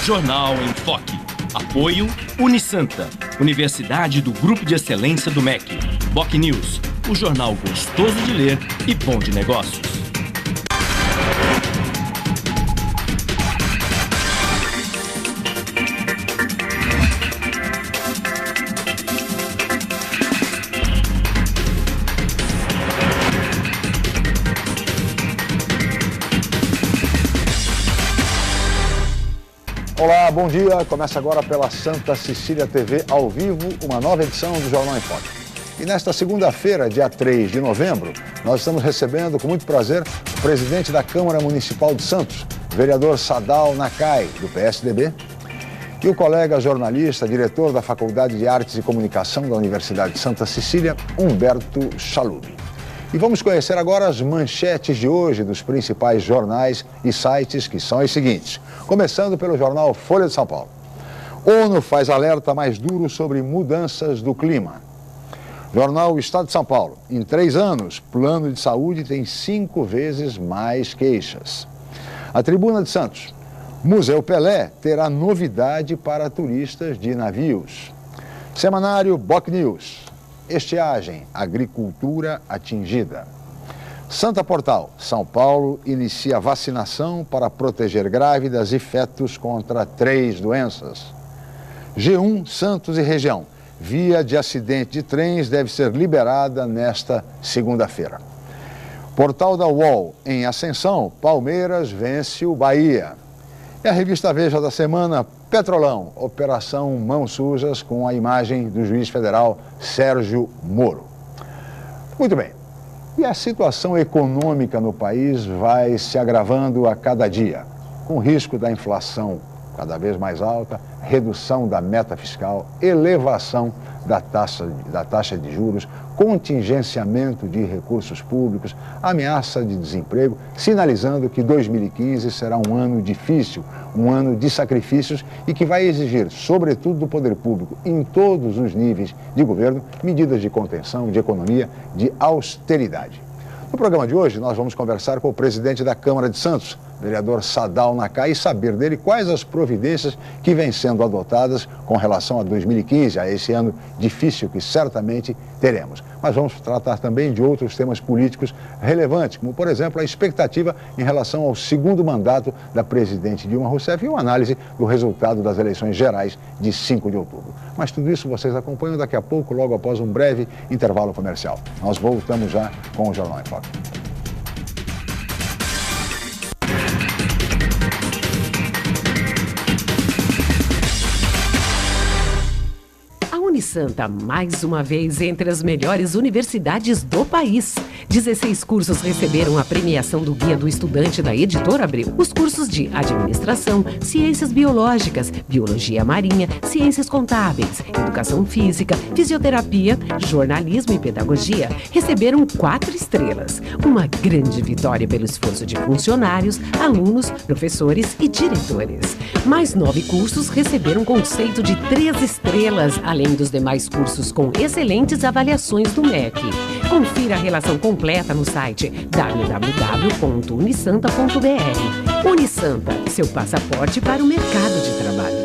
Jornal em Foque. Apoio Unisanta, Universidade do Grupo de Excelência do MEC. BocNews, o jornal gostoso de ler e bom de negócios. Olá, bom dia. Começa agora pela Santa Cecília TV, ao vivo, uma nova edição do Jornal em Foque. E nesta segunda-feira, dia 3 de novembro, nós estamos recebendo com muito prazer o presidente da Câmara Municipal de Santos, vereador Sadal Nakai, do PSDB, e o colega jornalista, diretor da Faculdade de Artes e Comunicação da Universidade de Santa Cecília, Humberto Chalub. E vamos conhecer agora as manchetes de hoje dos principais jornais e sites, que são as seguintes. Começando pelo jornal Folha de São Paulo. ONU faz alerta mais duro sobre mudanças do clima. Jornal Estado de São Paulo. Em 3 anos, plano de saúde tem 5 vezes mais queixas. A Tribuna de Santos. Museu Pelé terá novidade para turistas de navios. Semanário BocNews. Estiagem, agricultura atingida. Santa Portal, São Paulo inicia vacinação para proteger grávidas e fetos contra 3 doenças. G1, Santos e região. Via de acidente de trens deve ser liberada nesta segunda-feira. Portal da UOL, em ascensão, Palmeiras vence o Bahia. E a revista Veja da semana, Petrolão, Operação Mãos Sujas, com a imagem do juiz federal Sérgio Moro. Muito bem. E a situação econômica no país vai se agravando a cada dia, com risco da inflação cada vez mais alta, redução da meta fiscal, elevação da taxa de juros, contingenciamento de recursos públicos, ameaça de desemprego, sinalizando que 2015 será um ano difícil, um ano de sacrifícios e que vai exigir, sobretudo do poder público, em todos os níveis de governo, medidas de contenção, de economia, de austeridade. No programa de hoje, nós vamos conversar com o presidente da Câmara de Santos, vereador Sadal Nakai, e saber dele quais as providências que vêm sendo adotadas com relação a 2015, a esse ano difícil que certamente teremos. Mas vamos tratar também de outros temas políticos relevantes, como, por exemplo, a expectativa em relação ao segundo mandato da presidente Dilma Rousseff e uma análise do resultado das eleições gerais de 5 de outubro. Mas tudo isso vocês acompanham daqui a pouco, logo após um breve intervalo comercial. Nós voltamos já com o Jornal em Foque. Unisanta, mais uma vez entre as melhores universidades do país. 16 cursos receberam a premiação do Guia do Estudante da Editora Abril. Os cursos de Administração, Ciências Biológicas, Biologia Marinha, Ciências Contábeis, Educação Física, Fisioterapia, Jornalismo e Pedagogia receberam 4 estrelas. Uma grande vitória pelo esforço de funcionários, alunos, professores e diretores. Mais 9 cursos receberam conceito de 3 estrelas, além dos demais cursos com excelentes avaliações do MEC. Confira a relação completa no site www.unisanta.br. Unisanta, seu passaporte para o mercado de trabalho.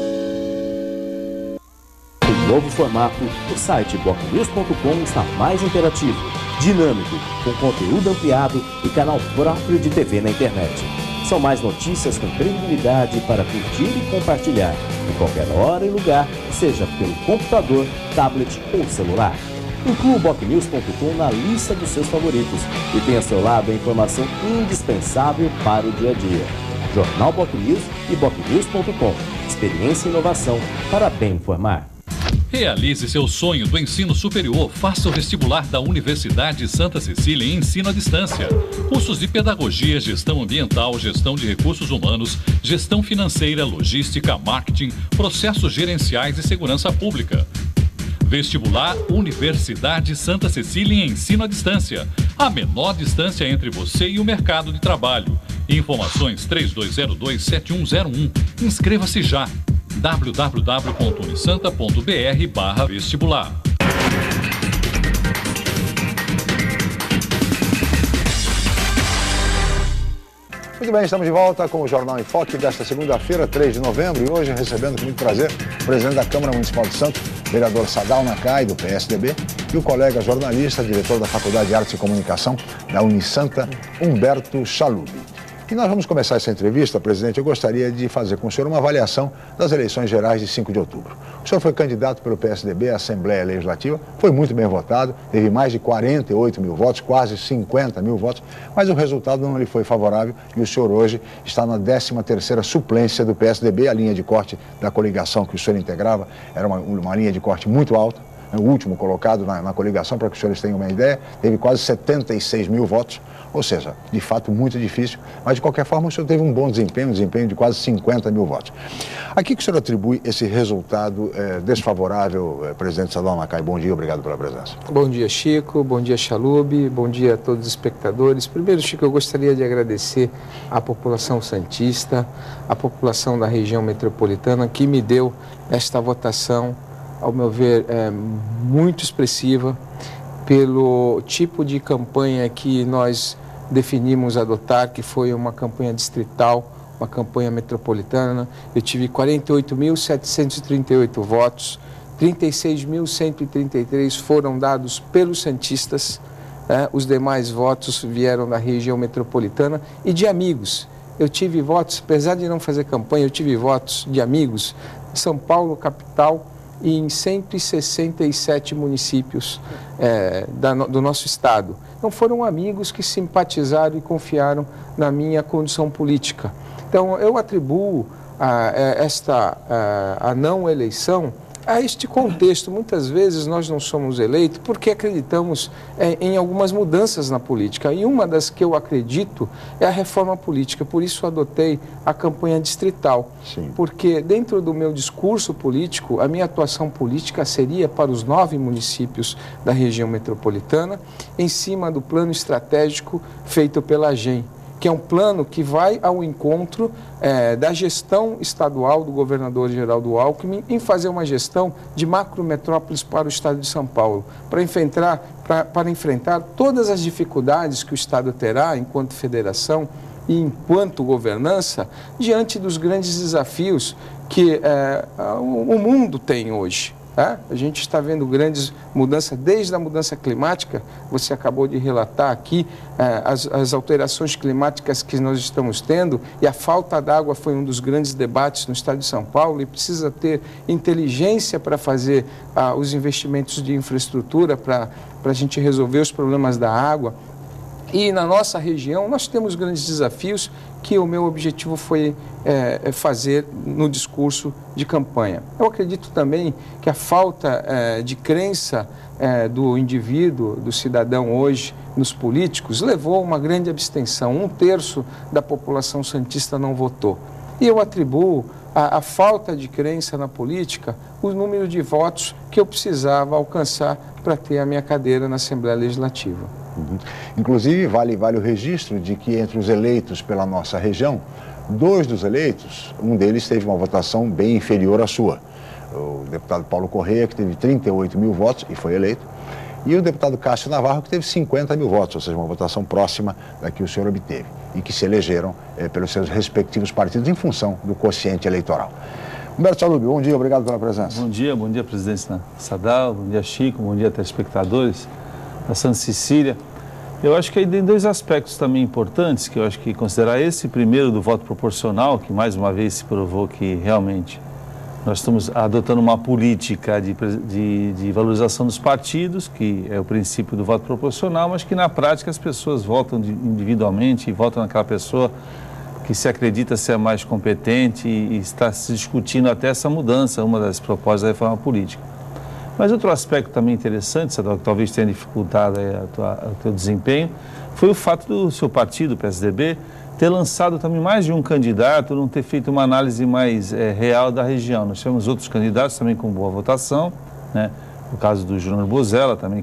Em novo formato, o site BocNews.com está mais interativo, dinâmico, com conteúdo ampliado e canal próprio de TV na internet. São mais notícias com credibilidade para curtir e compartilhar, em qualquer hora e lugar, seja pelo computador, tablet ou celular. Inclua o BocNews.com na lista dos seus favoritos e tenha ao seu lado a informação indispensável para o dia a dia. Jornal BocNews e BocNews.com. Experiência e inovação para bem informar. Realize seu sonho do ensino superior. Faça o vestibular da Universidade Santa Cecília em ensino à distância. Cursos de pedagogia, gestão ambiental, gestão de recursos humanos, gestão financeira, logística, marketing, processos gerenciais e segurança pública. Vestibular Universidade Santa Cecília em ensino à distância. A menor distância entre você e o mercado de trabalho. Informações 3202-7101. Inscreva-se já. www.unisanta.br/vestibular. Muito bem, estamos de volta com o Jornal em Foque desta segunda-feira, 3 de novembro, e hoje recebendo com muito prazer o presidente da Câmara Municipal de Santos, vereador Sadal Nakai, do PSDB, e o colega jornalista, diretor da Faculdade de Artes e Comunicação da Unisanta, Humberto Chalub. E nós vamos começar essa entrevista, presidente. Eu gostaria de fazer com o senhor uma avaliação das eleições gerais de 5 de outubro. O senhor foi candidato pelo PSDB à Assembleia Legislativa, foi muito bem votado, teve mais de 48 mil votos, quase 50 mil votos, mas o resultado não lhe foi favorável e o senhor hoje está na 13ª suplência do PSDB. A linha de corte da coligação que o senhor integrava era uma linha de corte muito alta. O último colocado na coligação, para que os senhores tenham uma ideia, teve quase 76 mil votos, ou seja, de fato muito difícil, mas de qualquer forma o senhor teve um bom desempenho, um desempenho de quase 50 mil votos. A que o senhor atribui esse resultado desfavorável, presidente Sadal Nakai? Bom dia, obrigado pela presença. Bom dia, Chico, bom dia, Chalub, bom dia a todos os espectadores. Primeiro, Chico, eu gostaria de agradecer à população santista, à população da região metropolitana que me deu esta votação, ao meu ver, muito expressiva, pelo tipo de campanha que nós definimos adotar, que foi uma campanha distrital, uma campanha metropolitana. Eu tive 48.738 votos, 36.133 foram dados pelos santistas, os demais votos vieram da região metropolitana e de amigos. Eu tive votos, apesar de não fazer campanha, eu tive votos de amigos de São Paulo, capital, e em 167 municípios do nosso estado. Então foram amigos que simpatizaram e confiaram na minha condição política. Então eu atribuo a não eleição a este contexto. Muitas vezes nós não somos eleitos porque acreditamos em algumas mudanças na política. E uma das que eu acredito é a reforma política. Por isso adotei a campanha distrital. Sim. Porque dentro do meu discurso político, a minha atuação política seria para os 9 municípios da região metropolitana, em cima do plano estratégico feito pela AGEM, que é um plano que vai ao encontro da gestão estadual do governador Geraldo Alckmin em fazer uma gestão de macrometrópoles para o estado de São Paulo, para enfrentar todas as dificuldades que o estado terá enquanto federação e enquanto governança diante dos grandes desafios que o mundo tem hoje. A gente está vendo grandes mudanças, desde a mudança climática, você acabou de relatar aqui, as alterações climáticas que nós estamos tendo, e a falta d'água foi um dos grandes debates no estado de São Paulo, e precisa ter inteligência para fazer os investimentos de infraestrutura para a gente resolver os problemas da água. E na nossa região nós temos grandes desafios que o meu objetivo foi fazer no discurso de campanha. Eu acredito também que a falta de crença do indivíduo, do cidadão hoje nos políticos, levou a uma grande abstenção. 1/3 da população santista não votou. E eu atribuo a falta de crença na política o número de votos que eu precisava alcançar para ter a minha cadeira na Assembleia Legislativa. Uhum. Inclusive, vale o registro de que entre os eleitos pela nossa região, 2 dos eleitos, um deles teve uma votação bem inferior à sua. O deputado Paulo Correia, que teve 38 mil votos e foi eleito, e o deputado Cássio Navarro, que teve 50 mil votos, ou seja, uma votação próxima da que o senhor obteve, e que se elegeram pelos seus respectivos partidos em função do quociente eleitoral. Humberto Chalub, bom dia, obrigado pela presença. Bom dia, presidente Sadal, bom dia, Chico, bom dia, telespectadores da Santa Cecília. Eu acho que aí tem 2 aspectos também importantes, que eu acho que considerar esse primeiro do voto proporcional, que mais uma vez se provou que realmente nós estamos adotando uma política de valorização dos partidos, que é o princípio do voto proporcional, mas que na prática as pessoas votam individualmente e votam naquela pessoa que se acredita ser a mais competente e está se discutindo até essa mudança, uma das propostas da reforma política. Mas outro aspecto também interessante, Sadal, que talvez tenha dificultado o teu desempenho, foi o fato do seu partido, o PSDB, ter lançado também mais de um candidato, não ter feito uma análise mais real da região. Nós tivemos outros candidatos também com boa votação, né? O caso do Júnior Bozella, também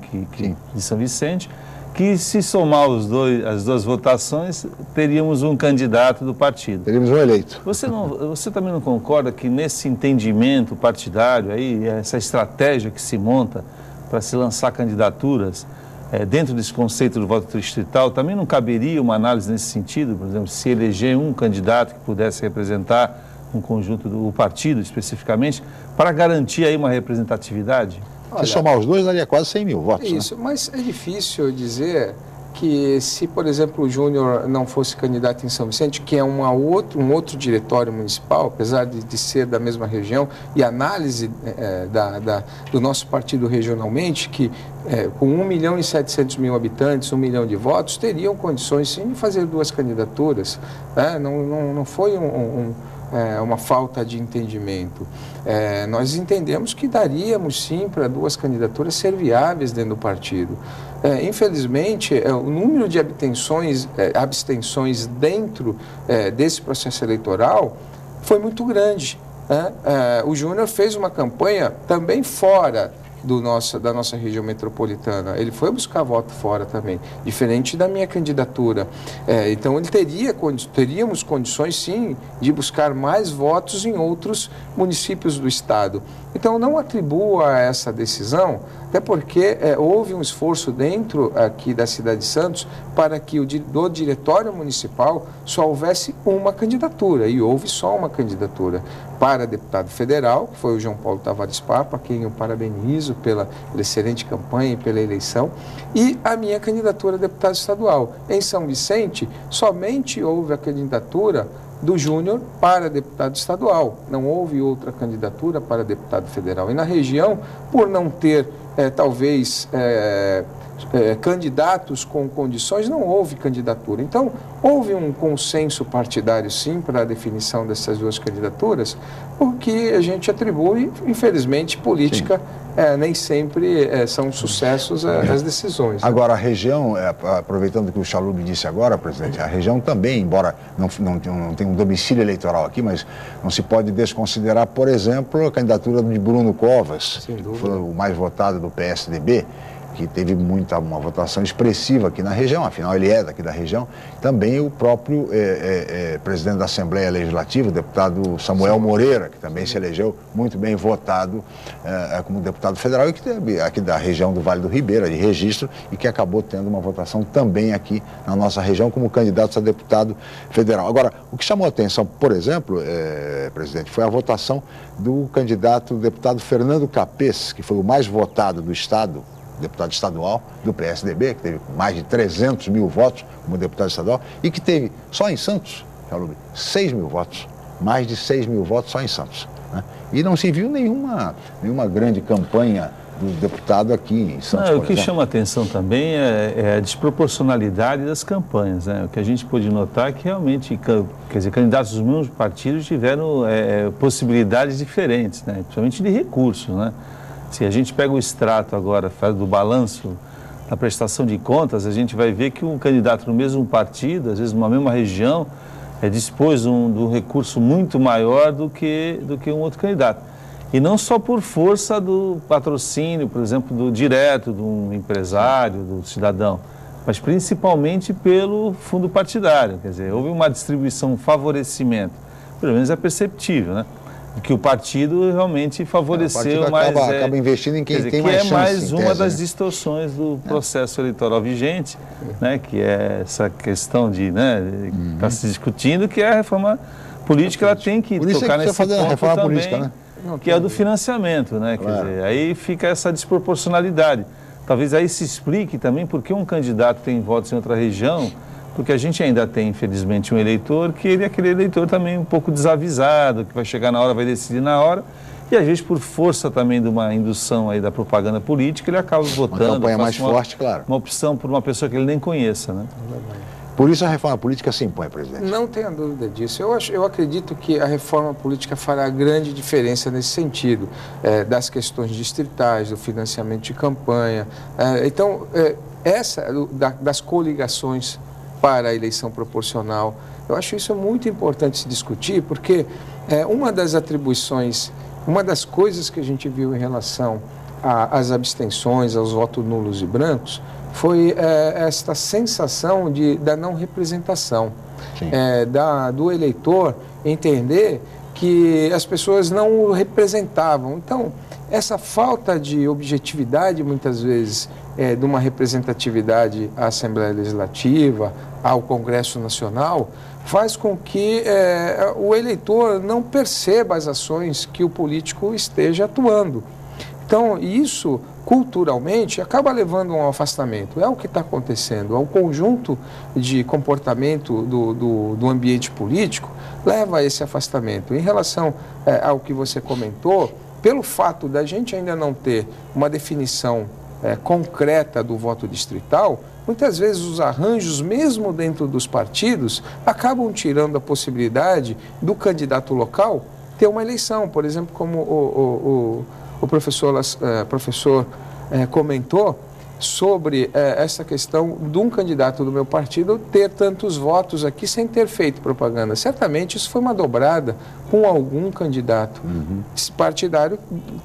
de São Vicente, que se somar as 2 votações, teríamos um candidato do partido. Teríamos um eleito. Você também não concorda que nesse entendimento partidário, aí, essa estratégia que se monta para se lançar candidaturas, dentro desse conceito do voto distrital, também não caberia uma análise nesse sentido, por exemplo, se eleger um candidato que pudesse representar um conjunto do partido especificamente, para garantir aí uma representatividade? Se somar os dois, daria quase 100 mil votos. Isso, né? Mas é difícil dizer que se, por exemplo, o Júnior não fosse candidato em São Vicente, que é um outro diretório municipal, apesar de ser da mesma região, e análise do nosso partido regionalmente, que com 1.700.000 habitantes, 1 milhão de votos, teriam condições sim de fazer 2 candidaturas. Né? Não foi uma falta de entendimento. Nós entendemos que daríamos sim para 2 candidaturas ser viáveis dentro do partido. Infelizmente, o número de abstenções dentro desse processo eleitoral foi muito grande. Né? O Júnior fez uma campanha também fora da nossa região metropolitana. Ele foi buscar voto fora também, diferente da minha candidatura. Então, teríamos condições, sim, de buscar mais votos em outros municípios do estado. Então, não atribua essa decisão, até porque houve um esforço dentro aqui da cidade de Santos para que do diretório municipal só houvesse uma candidatura, e houve só uma candidatura para deputado federal, que foi o João Paulo Tavares Papa, a quem eu parabenizo pela excelente campanha e pela eleição, e a minha candidatura a deputado estadual. Em São Vicente, somente houve a candidatura do Júnior para deputado estadual, não houve outra candidatura para deputado federal. E na região, por não ter, talvez, candidatos com condições, não houve candidatura. Então, houve um consenso partidário, sim, para a definição dessas 2 candidaturas, porque a gente atribui, infelizmente, política, nem sempre são sucessos as decisões. Agora, a região, aproveitando o que o Chalub disse agora, presidente, a região também, embora não tenha um domicílio eleitoral aqui, mas não se pode desconsiderar, por exemplo, a candidatura de Bruno Covas, que foi o mais votado do PSDB, que teve uma votação expressiva aqui na região, afinal ele é daqui da região. Também o próprio presidente da Assembleia Legislativa, o deputado Samuel Moreira, que também se elegeu muito bem votado como deputado federal e que teve aqui da região do Vale do Ribeira, de registro, e que acabou tendo uma votação também aqui na nossa região como candidato a deputado federal. Agora, o que chamou a atenção, por exemplo, presidente, foi a votação do candidato deputado Fernando Capês, que foi o mais votado do estado, deputado estadual do PSDB, que teve mais de 300 mil votos como deputado estadual, e que teve, só em Santos, 6 mil votos, mais de 6 mil votos só em Santos. Né? E não se viu nenhuma grande campanha do deputado aqui em Santos. O que chama a atenção também é a desproporcionalidade das campanhas. Né? O que a gente pôde notar é que realmente, quer dizer, candidatos dos mesmos partidos tiveram possibilidades diferentes, né? Principalmente de recursos, né? Se a gente pega o extrato agora, faz do balanço da prestação de contas, a gente vai ver que um candidato no mesmo partido, às vezes numa mesma região, dispôs de um recurso muito maior do que um outro candidato. E não só por força do patrocínio, por exemplo, direto de um empresário, do cidadão, mas principalmente pelo fundo partidário. Quer dizer, houve uma distribuição, um favorecimento, pelo menos é perceptível, né? Que o partido realmente favoreceu mais... acaba investindo em quem tem mais chance. Que é mais uma das distorções do processo eleitoral vigente, né, que é essa questão de, está se discutindo, que é a reforma política, ela tem que tocar nesse ponto a reforma também, política, né? Que é a do financiamento, né? Quer dizer, aí fica essa desproporcionalidade. Talvez aí se explique também por que um candidato tem votos em outra região, porque a gente ainda tem, infelizmente, um eleitor que ele é aquele eleitor também um pouco desavisado, que vai chegar na hora, vai decidir na hora, e às vezes por força também de uma indução aí da propaganda política, ele acaba votando. Uma campanha mais forte, claro. Uma opção por uma pessoa que ele nem conheça, né? Por isso a reforma política se impõe, presidente. Não tenha dúvida disso. Eu acredito que a reforma política fará grande diferença nesse sentido, das questões distritais, do financiamento de campanha. Então, das coligações para a eleição proporcional. Eu acho isso muito importante se discutir, porque uma das atribuições, uma das coisas que a gente viu em relação às abstenções, aos votos nulos e brancos, foi esta sensação da não representação, do eleitor entender que as pessoas não o representavam. Então, essa falta de objetividade, muitas vezes, de uma representatividade à Assembleia Legislativa, ao Congresso Nacional, faz com que o eleitor não perceba as ações que o político esteja atuando. Então, isso, culturalmente, acaba levando a um afastamento. É o que está acontecendo. É o conjunto de comportamento do ambiente político leva a esse afastamento. Em relação ao que você comentou, pelo fato da gente ainda não ter uma definição concreta do voto distrital, muitas vezes os arranjos, mesmo dentro dos partidos, acabam tirando a possibilidade do candidato local ter uma eleição. Por exemplo, como o professor comentou sobre essa questão de um candidato do meu partido ter tantos votos aqui sem ter feito propaganda. Certamente isso foi uma dobrada com algum candidato partidário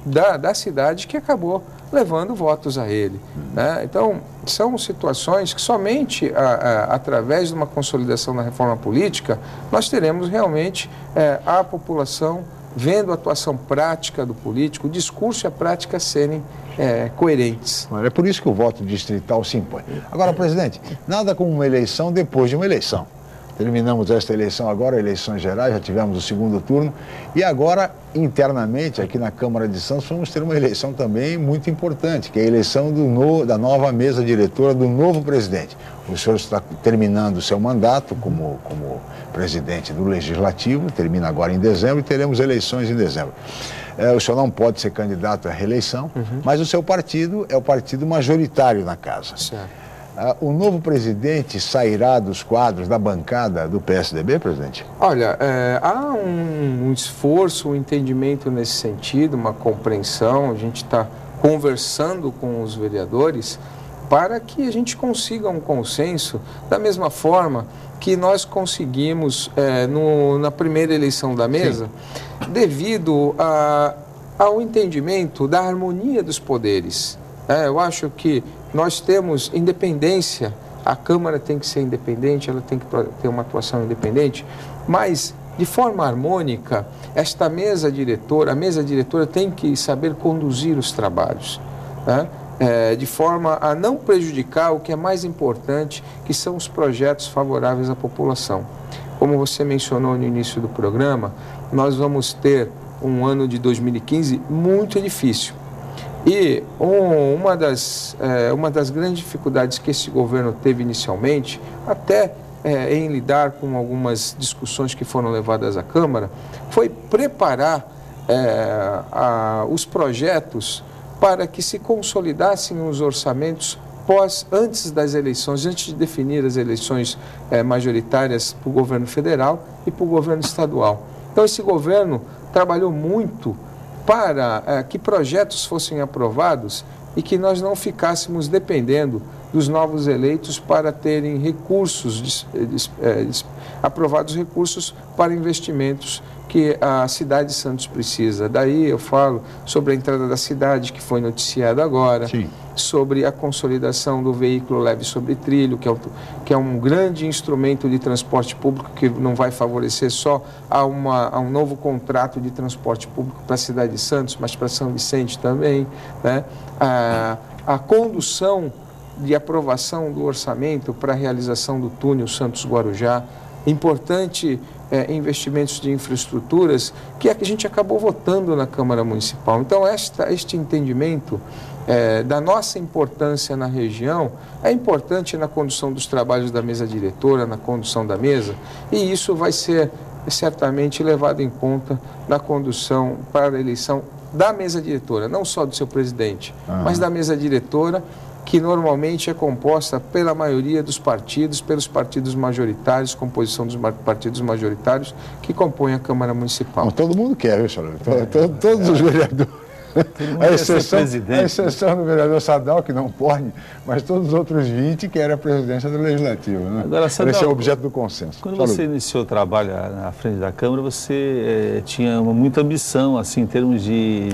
da cidade que acabou levando votos a ele. Né? Então, são situações que somente através de uma consolidação da reforma política nós teremos realmente a população vendo a atuação prática do político, o discurso e a prática serem coerentes. É por isso que o voto distrital se impõe. Agora, presidente, nada como uma eleição depois de uma eleição. Terminamos esta eleição agora, eleições gerais, já tivemos o segundo turno, e agora, internamente, aqui na Câmara de Santos, vamos ter uma eleição também muito importante, que é a eleição da nova mesa diretora do novo presidente. O senhor está terminando o seu mandato como presidente do Legislativo, termina agora em dezembro, e teremos eleições em dezembro. O senhor não pode ser candidato à reeleição, mas o seu partido é o partido majoritário na casa. Certo. O novo presidente sairá dos quadros da bancada do PSDB, presidente? Olha, há um esforço, um entendimento nesse sentido, uma compreensão. A gente está conversando com os vereadores para que a gente consiga um consenso da mesma forma que nós conseguimos na primeira eleição da mesa, devido ao entendimento da harmonia dos poderes. Eu acho que nós temos independência, a Câmara tem que ser independente, ela tem que ter uma atuação independente, mas de forma harmônica, a mesa diretora tem que saber conduzir os trabalhos, né? De forma a não prejudicar o que é mais importante, que são os projetos favoráveis à população. Como você mencionou no início do programa, nós vamos ter um ano de 2015 muito difícil. E uma das grandes dificuldades que esse governo teve inicialmente, até em lidar com algumas discussões que foram levadas à Câmara, foi preparar os projetos para que se consolidassem os orçamentos antes das eleições, antes de definir as eleições majoritárias para o governo federal e para o governo estadual. Então, esse governo trabalhou muito para que projetos fossem aprovados e que nós não ficássemos dependendo dos novos eleitos para terem recursos, aprovados recursos para investimentos que a cidade de Santos precisa. Daí eu falo sobre a entrada da cidade, que foi noticiada agora, Sim. sobre a consolidação do veículo leve sobre trilho, que é um grande instrumento de transporte público que não vai favorecer só a um novo contrato de transporte público para a cidade de Santos, mas para São Vicente também, né? A condução de aprovação do orçamento para a realização do túnel Santos-Guarujá, importante investimentos de infraestruturas que a gente acabou votando na Câmara Municipal. Então, este entendimento da nossa importância na região é importante na condução dos trabalhos da mesa diretora, na condução da mesa, e isso vai ser certamente levado em conta na condução para a eleição da mesa diretora, não só do seu presidente, mas da mesa diretora, que normalmente é composta pela maioria dos partidos, pelos partidos majoritários, composição dos partidos majoritários que compõem a Câmara Municipal. Não, todo mundo quer, viu, senhor? Todos os vereadores. A exceção do vereador Sadal, que não pode, mas todos os outros 20 querem a presidência do Legislativo. Né? Agora, Sadal, esse é o objeto do consenso. Quando você iniciou o trabalho na frente da Câmara, você tinha muita ambição, assim, em termos de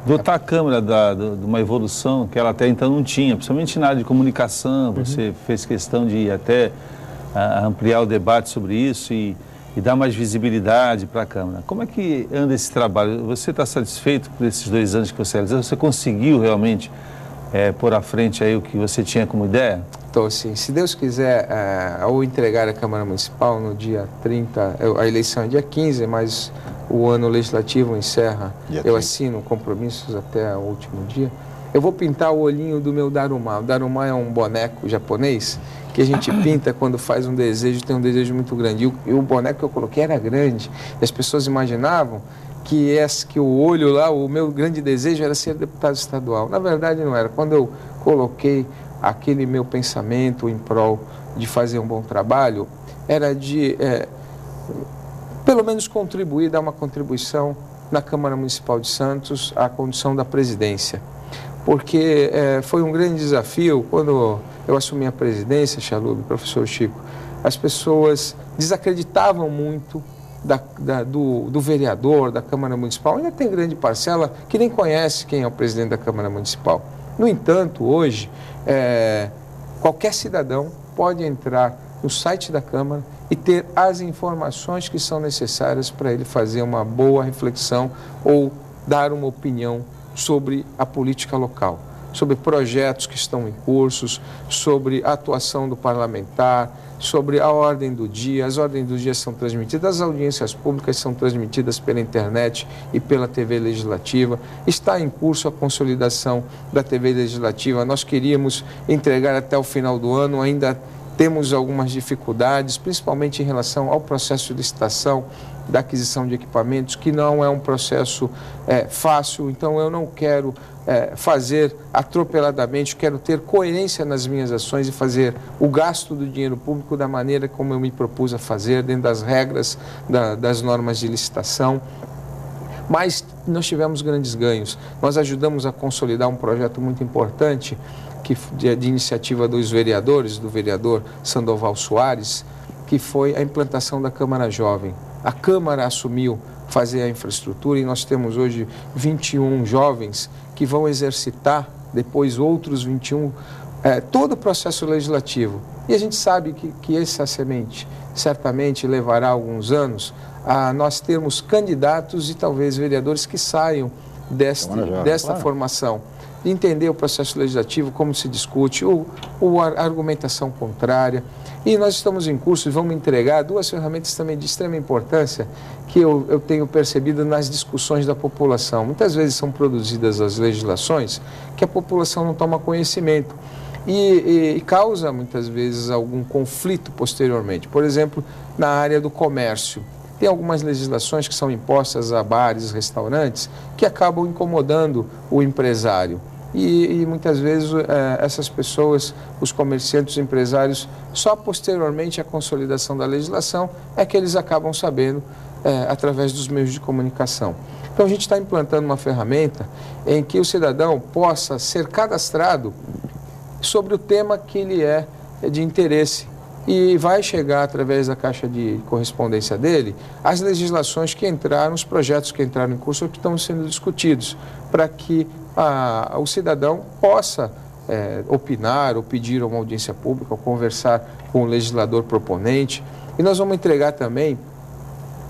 dotar a Câmara de uma evolução que ela até então não tinha, principalmente na área de comunicação. Você fez questão de até ampliar o debate sobre isso e dar mais visibilidade para a Câmara. Como é que anda esse trabalho? Você está satisfeito por esses 2 anos que você realizou? Você conseguiu realmente pôr à frente aí o que você tinha como ideia? Então, sim, se Deus quiser, ao entregar a Câmara Municipal no dia 30, a eleição é dia 15, mas o ano legislativo encerra, eu assino compromissos até o último dia, eu vou pintar o olhinho do meu Daruma. O Daruma é um boneco japonês que a gente pinta quando faz um desejo, tem um desejo muito grande. E o boneco que eu coloquei era grande, e as pessoas imaginavam que o olho lá, o meu grande desejo era ser deputado estadual. Na verdade não era. Quando eu coloquei aquele meu pensamento em prol de fazer um bom trabalho, era de, pelo menos contribuir, dar uma contribuição na Câmara Municipal de Santos à condução da presidência. Porque foi um grande desafio, quando eu assumi a presidência, Chalub, professor Chico, as pessoas desacreditavam muito do vereador, da Câmara Municipal. Ainda tem grande parcela que nem conhece quem é o presidente da Câmara Municipal. No entanto, hoje, qualquer cidadão pode entrar no site da Câmara e ter as informações que são necessárias para ele fazer uma boa reflexão ou dar uma opinião sobre a política local, sobre projetos que estão em cursos, sobre a atuação do parlamentar, sobre a ordem do dia. As ordens do dia são transmitidas, as audiências públicas são transmitidas pela internet e pela TV Legislativa. Está em curso a consolidação da TV Legislativa. Nós queríamos entregar até o final do ano, ainda temos algumas dificuldades, principalmente em relação ao processo de licitação, da aquisição de equipamentos, que não é um processo fácil. Então eu não quero fazer atropeladamente, quero ter coerência nas minhas ações e fazer o gasto do dinheiro público da maneira como eu me propus a fazer, dentro das regras das normas de licitação. Mas nós tivemos grandes ganhos. Nós ajudamos a consolidar um projeto muito importante de iniciativa dos vereadores, do vereador Sandoval Soares, que foi a implantação da Câmara Jovem. A Câmara assumiu fazer a infraestrutura e nós temos hoje 21 jovens que vão exercitar, depois outros 21, todo o processo legislativo. E a gente sabe que essa semente certamente levará alguns anos a nós termos candidatos e talvez vereadores que saiam desta formação, de entender o processo legislativo, como se discute, a argumentação contrária. E nós estamos em curso e vamos entregar duas ferramentas também de extrema importância que eu tenho percebido nas discussões da população. Muitas vezes são produzidas as legislações que a população não toma conhecimento e causa muitas vezes algum conflito posteriormente. Por exemplo, na área do comércio. Tem algumas legislações que são impostas a bares, restaurantes, que acabam incomodando o empresário. E muitas vezes essas pessoas, os comerciantes, os empresários, só posteriormente à consolidação da legislação é que eles acabam sabendo através dos meios de comunicação. Então a gente está implantando uma ferramenta em que o cidadão possa ser cadastrado sobre o tema que ele é de interesse. E vai chegar, através da caixa de correspondência dele, as legislações que entraram, os projetos que entraram em curso ou que estão sendo discutidos, para que o cidadão possa opinar ou pedir uma audiência pública ou conversar com o legislador proponente. E nós vamos entregar também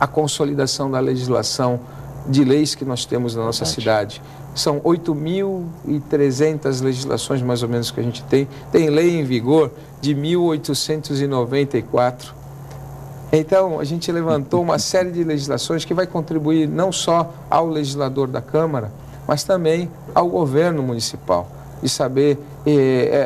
a consolidação da legislação de leis que nós temos na nossa cidade. São 8.300 legislações, mais ou menos, que a gente tem. Tem lei em vigor de 1894. Então, a gente levantou uma série de legislações que vai contribuir não só ao legislador da Câmara, mas também ao governo municipal. De saber,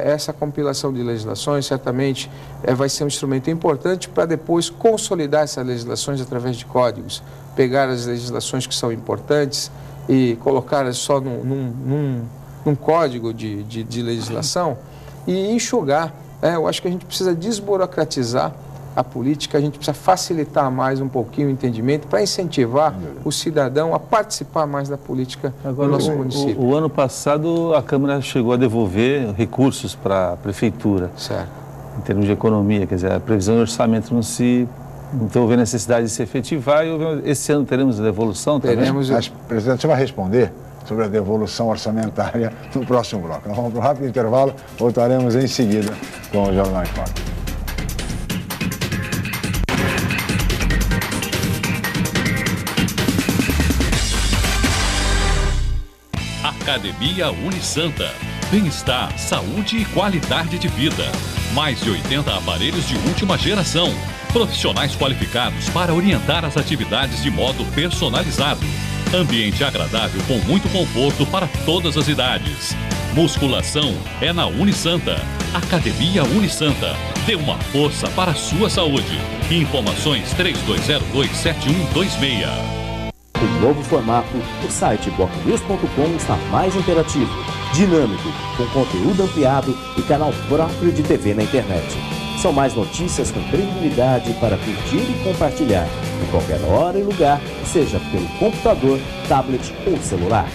essa compilação de legislações certamente vai ser um instrumento importante para depois consolidar essas legislações através de códigos. Pegar as legislações que são importantes e colocar só num código de legislação e enxugar. Eu acho que a gente precisa desburocratizar a política, a gente precisa facilitar mais um pouquinho o entendimento para incentivar o cidadão a participar mais da política do nosso município. O ano passado a Câmara chegou a devolver recursos para a Prefeitura. Certo. Em termos de economia, quer dizer, a previsão de orçamento não houve necessidade de se efetivar. Esse ano teremos a devolução também? Teremos. Presidente, você vai responder sobre a devolução orçamentária no próximo bloco. Nós vamos para um rápido intervalo, voltaremos em seguida com o Jornal em Foco. Academia Unisanta. bem-estar, saúde e qualidade de vida. Mais de 80 aparelhos de última geração. Profissionais qualificados para orientar as atividades de modo personalizado. Ambiente agradável com muito conforto para todas as idades. Musculação é na Unisanta. Academia Unisanta. Dê uma força para a sua saúde. Informações 3202-7126. Com novo formato, o site bocnews.com está mais interativo, dinâmico, com conteúdo ampliado e canal próprio de TV na internet. São mais notícias com credibilidade para curtir e compartilhar, em qualquer hora e lugar, seja pelo computador, tablet ou celular.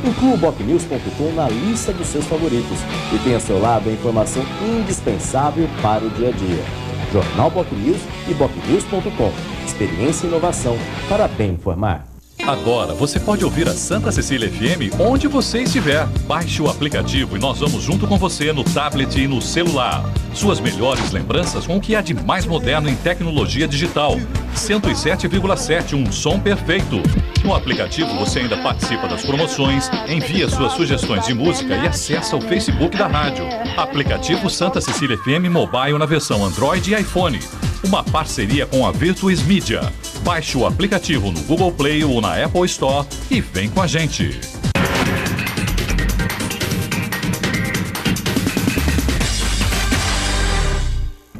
Inclua o bocnews.com na lista dos seus favoritos e tenha ao seu lado a informação indispensável para o dia a dia. Jornal Bocnews e bocnews.com. Experiência e inovação para bem informar. Agora você pode ouvir a Santa Cecília FM onde você estiver. Baixe o aplicativo e nós vamos junto com você no tablet e no celular. Suas melhores lembranças com o que há de mais moderno em tecnologia digital. 107,7, um som perfeito. No aplicativo você ainda participa das promoções, envia suas sugestões de música e acessa o Facebook da rádio. Aplicativo Santa Cecília FM Mobile na versão Android e iPhone. Uma parceria com a Virtuis Media. Baixe o aplicativo no Google Play ou na Apple Store e vem com a gente.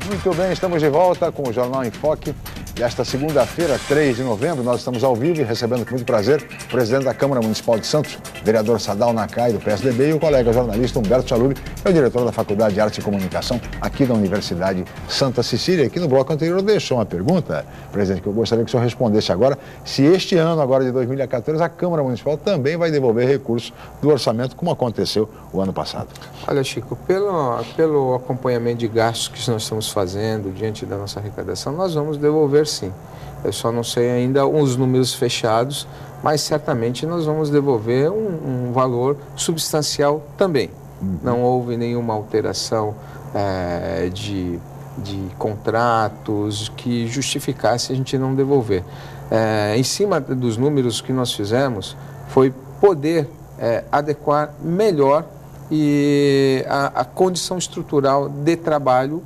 Muito bem, estamos de volta com o Jornal em Foque. E esta segunda-feira, 3 de novembro, nós estamos ao vivo e recebendo com muito prazer o presidente da Câmara Municipal de Santos, vereador Sadal Nakai, do PSDB, e o colega jornalista Humberto Chaluri, que é o diretor da Faculdade de Arte e Comunicação aqui da Universidade Santa Cecília. Aqui no bloco anterior deixou uma pergunta, presidente, que eu gostaria que o senhor respondesse agora, se este ano, agora de 2014, a Câmara Municipal também vai devolver recursos do orçamento, como aconteceu o ano passado. Olha, Chico, pelo acompanhamento de gastos que nós estamos fazendo diante da nossa arrecadação, nós vamos devolver sim. Eu só não sei ainda os números fechados, mas certamente nós vamos devolver um valor substancial também. Não houve nenhuma alteração de contratos que justificasse a gente não devolver. Em cima dos números que nós fizemos, foi poder adequar melhor a condição estrutural de trabalho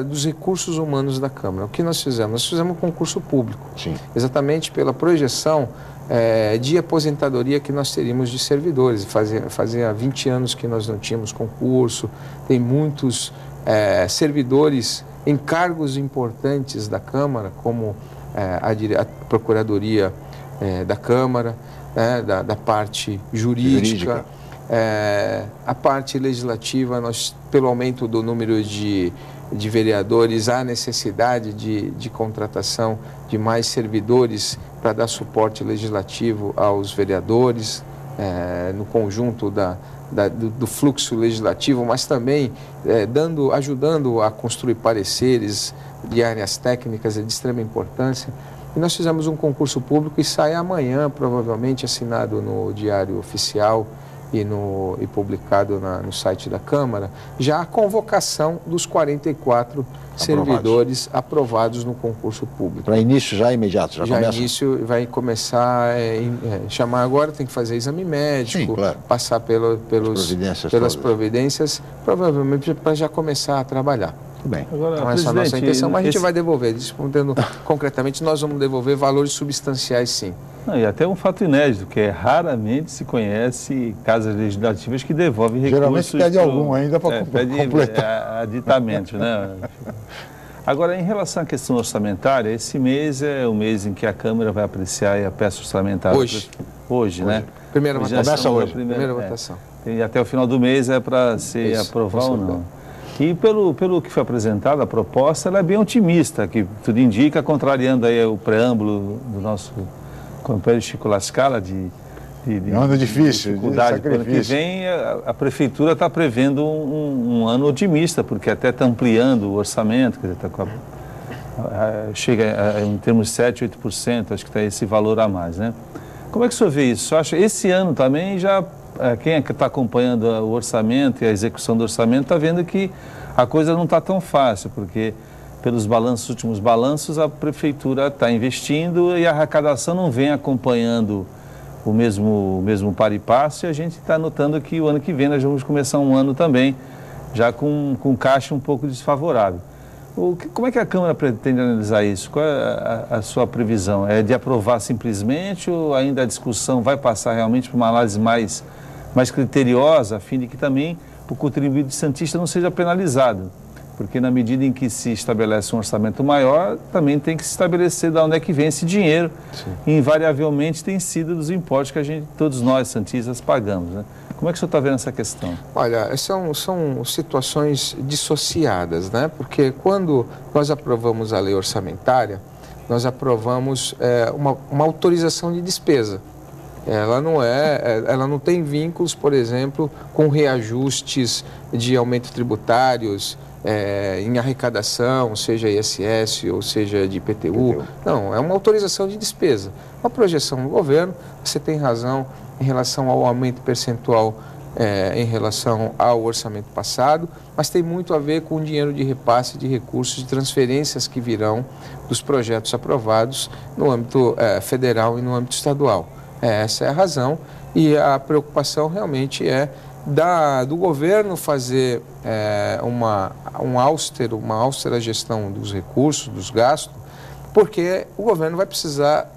dos recursos humanos da Câmara. O que nós fizemos? Nós fizemos um concurso público, sim, exatamente pela projeção de aposentadoria que nós teríamos de servidores. Fazia 20 anos que nós não tínhamos concurso, tem muitos servidores em cargos importantes da Câmara, como a Procuradoria da Câmara, da parte jurídica. A parte legislativa, pelo aumento do número de vereadores, há necessidade de contratação de mais servidores para dar suporte legislativo aos vereadores, no conjunto do fluxo legislativo, mas também ajudando a construir pareceres de áreas técnicas de extrema importância. E nós fizemos um concurso público e sai amanhã, provavelmente assinado no Diário Oficial e publicado no site da Câmara, já a convocação dos 44 servidores aprovados no concurso público. Para início já imediato? Já começa? Início vai começar, chamar agora, tem que fazer exame médico, sim, claro, passar pelas providências, provavelmente para já começar a trabalhar. Bem. Agora, então, essa é a nossa intenção, mas a gente vai devolver, respondendo concretamente, nós vamos devolver valores substanciais, sim. E até um fato inédito, que raramente se conhece casas legislativas que devolvem recursos. Geralmente pede algum ainda para completar. Aditamentos, né? Agora, em relação à questão orçamentária, esse mês é o mês em que a Câmara vai apreciar a peça orçamentária. Hoje, né? Primeira votação. Começa hoje. Primeira votação. E até o final do mês é para se aprovar ou não. E pelo que foi apresentado, a proposta ela é bem otimista, que tudo indica, contrariando aí o preâmbulo do nosso companheiro Chico Lascala de ano difícil, dificuldade para o ano que vem. A Prefeitura está prevendo um ano otimista, porque até está ampliando o orçamento, quer dizer, chega em termos de 7%, 8%, acho que está esse valor a mais, né? Como é que o senhor vê isso? O senhor acha esse ano também já... Quem está acompanhando o orçamento e a execução do orçamento está vendo que a coisa não está tão fácil, porque pelos últimos balanços, a Prefeitura está investindo e a arrecadação não vem acompanhando o mesmo par e passo, e a gente está notando que o ano que vem nós vamos começar um ano também já com caixa um pouco desfavorável. Como é que a Câmara pretende analisar isso? Qual é a sua previsão? É de aprovar simplesmente ou ainda a discussão vai passar realmente para uma análise mais criteriosa, a fim de que também o contribuinte santista não seja penalizado? Porque na medida em que se estabelece um orçamento maior, também tem que se estabelecer de onde é que vem esse dinheiro. Sim. E invariavelmente tem sido dos impostos que todos nós santistas pagamos, né? Como é que o senhor está vendo essa questão? Olha, são situações dissociadas, né? Porque quando nós aprovamos a lei orçamentária, nós aprovamos uma autorização de despesa. Ela não tem vínculos, por exemplo, com reajustes de aumentos tributários, em arrecadação, seja ISS ou seja de IPTU. Não, é uma autorização de despesa. Uma projeção do governo, você tem razão em relação ao aumento percentual em relação ao orçamento passado, mas tem muito a ver com o dinheiro de repasse de recursos de transferências que virão dos projetos aprovados no âmbito federal e no âmbito estadual. Essa é a razão, e a preocupação realmente é do governo fazer uma austera gestão dos recursos, dos gastos, porque o governo vai precisar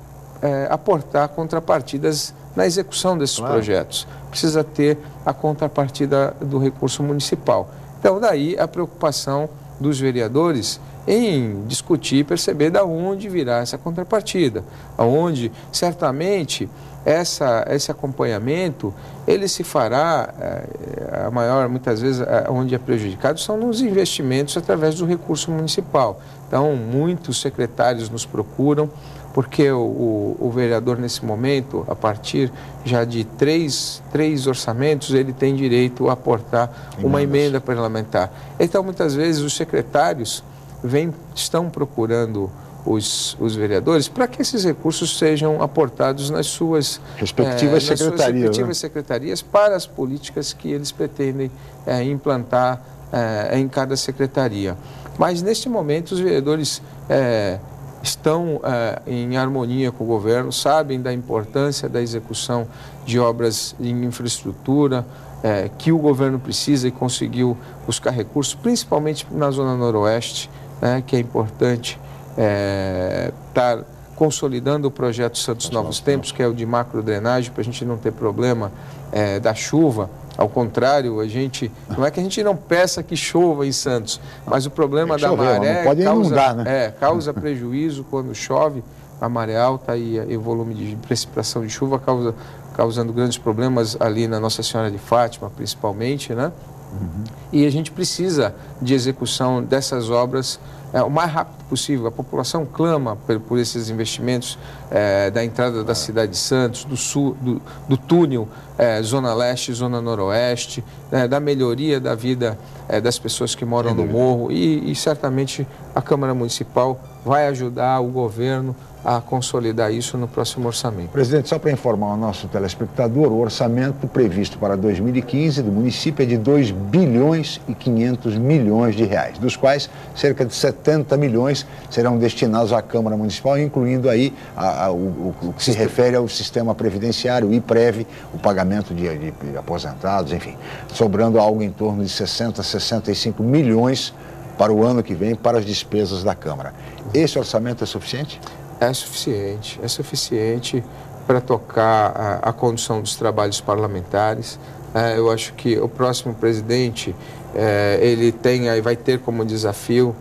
aportar contrapartidas na execução desses projetos. Precisa ter a contrapartida do recurso municipal. Então, daí a preocupação dos vereadores em discutir e perceber de onde virá essa contrapartida, aonde certamente esse acompanhamento ele se fará, muitas vezes onde é prejudicado são nos investimentos através do recurso municipal. Então, muitos secretários nos procuram, porque o vereador nesse momento, a partir já de três orçamentos, ele tem direito a aportar uma emenda parlamentar. Então, muitas vezes os secretários estão procurando os vereadores para que esses recursos sejam aportados nas suas respectivas secretarias para as políticas que eles pretendem implantar em cada secretaria. Mas, neste momento, os vereadores estão em harmonia com o governo, sabem da importância da execução de obras em infraestrutura, que o governo precisa e conseguiu buscar recursos, principalmente na Zona Noroeste, que é importante estar consolidando o projeto Santos Novos Tempos, que é o de macrodrenagem, para a gente não ter problema da chuva. Ao contrário, não é que a gente não peça que chova em Santos, mas o problema da maré causa prejuízo quando chove, a maré alta e o volume de precipitação de chuva causando grandes problemas ali na Nossa Senhora de Fátima, principalmente, né? E a gente precisa de execução dessas obras o mais rápido possível. A população clama por esses investimentos da entrada da cidade de Santos, do sul, do túnel Zona Leste, Zona Noroeste, da melhoria da vida das pessoas que moram no morro, e certamente a Câmara Municipal vai ajudar o governo a consolidar isso no próximo orçamento. Presidente, só para informar o nosso telespectador, o orçamento previsto para 2015 do município é de 2 bilhões e 500 milhões de reais, dos quais cerca de 70 milhões serão destinados à Câmara Municipal, incluindo aí o que se refere ao sistema previdenciário, o IPREV, o pagamento de aposentados, enfim, sobrando algo em torno de 60, 65 milhões para o ano que vem para as despesas da Câmara. Esse orçamento é suficiente? É suficiente para tocar a condução dos trabalhos parlamentares. Eu acho que o próximo presidente, ele vai ter como desafio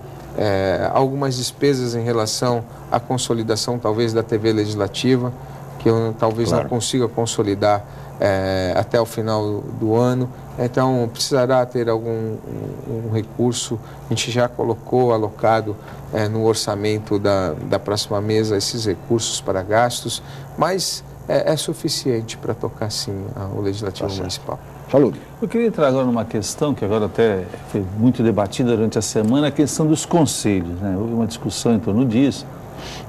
algumas despesas em relação à consolidação, talvez, da TV legislativa, que eu talvez não consiga consolidar até o final do ano. Então, precisará ter algum recurso. A gente já colocou alocado no orçamento da próxima mesa esses recursos para gastos, mas é suficiente para tocar, sim, o Legislativo Municipal. Falou. Eu queria entrar agora numa questão que agora até foi muito debatida durante a semana, a questão dos conselhos, né? Houve uma discussão em torno disso.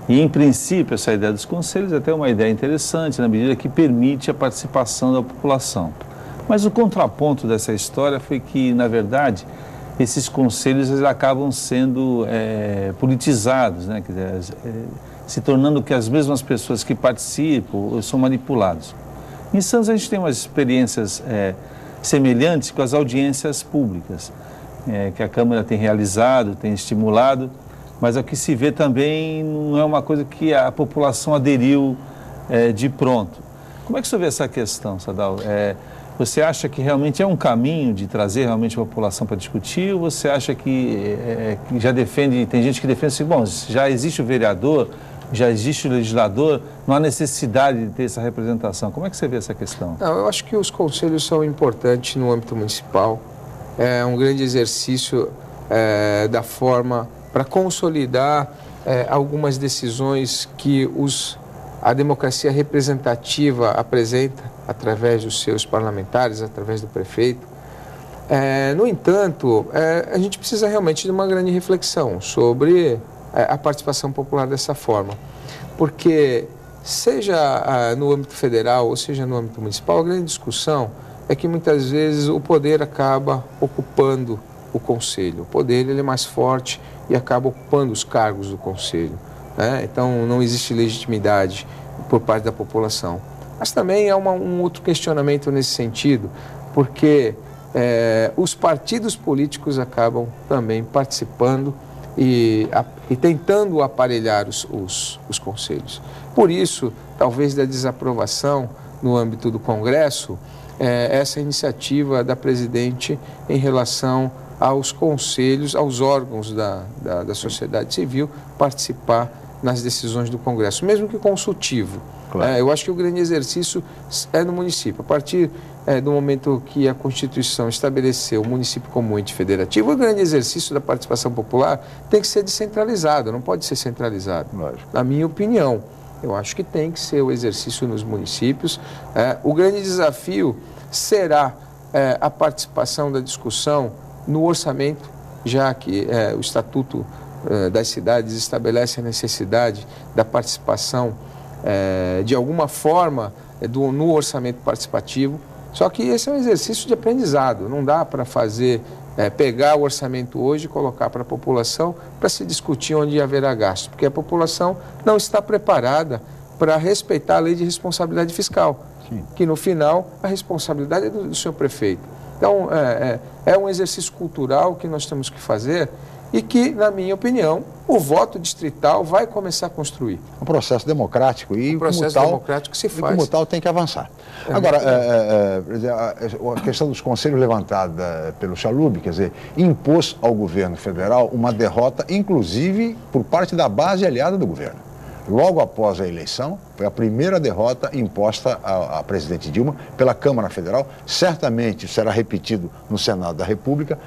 E, em princípio, essa ideia dos conselhos é até uma ideia interessante, na medida que permite a participação da população. Mas o contraponto dessa história foi que, na verdade, esses conselhos eles acabam sendo politizados, né? Quer dizer, se tornando que as mesmas pessoas que participam são manipulados. Em Santos a gente tem umas experiências semelhantes com as audiências públicas, que a Câmara tem realizado, tem estimulado, mas o que se vê também não é uma coisa que a população aderiu de pronto. Como é que você vê essa questão, Sadal? Você acha que realmente é um caminho de trazer realmente a população para discutir, ou você acha que já defende, tem gente que defende assim, bom, já existe o vereador, já existe o legislador, não há necessidade de ter essa representação. Como é que você vê essa questão? Não, eu acho que os conselhos são importantes no âmbito municipal. É um grande exercício da forma para consolidar algumas decisões que a democracia representativa apresenta através dos seus parlamentares, através do prefeito. No entanto, a gente precisa realmente de uma grande reflexão sobre a participação popular dessa forma, porque seja no âmbito federal ou seja no âmbito municipal, a grande discussão é que muitas vezes o poder acaba ocupando o conselho. O poder ele é mais forte e acaba ocupando os cargos do conselho, né? Então não existe legitimidade por parte da população. Mas também há um outro questionamento nesse sentido, porque os partidos políticos acabam também participando e tentando aparelhar os conselhos. Por isso, talvez da desaprovação no âmbito do Congresso, essa iniciativa da presidente em relação aos conselhos, aos órgãos da sociedade civil participar nas decisões do Congresso, mesmo que consultivo. Claro. Eu acho que o grande exercício é no município. A partir do momento que a Constituição estabeleceu o município como ente federativo, o grande exercício da participação popular tem que ser descentralizado, não pode ser centralizado. Lógico. Na minha opinião, eu acho que tem que ser o exercício nos municípios. O grande desafio será a participação da discussão no orçamento, já que o Estatuto das Cidades estabelece a necessidade da participação de alguma forma no orçamento participativo. Só que esse é um exercício de aprendizado, não dá para pegar o orçamento hoje e colocar para a população para se discutir onde haverá gasto, porque a população não está preparada para respeitar a lei de responsabilidade fiscal, Sim. que no final a responsabilidade é do senhor prefeito. Então é um exercício cultural que nós temos que fazer e que, na minha opinião, o voto distrital vai começar a construir. Um processo democrático e, democrático se faz. E como tal tem que avançar. Agora, a questão dos conselhos levantada pelo Chalub, quer dizer, impôs ao governo federal uma derrota, inclusive por parte da base aliada do governo. Logo após a eleição, foi a primeira derrota imposta à presidente Dilma pela Câmara Federal. Certamente será repetido no Senado da República,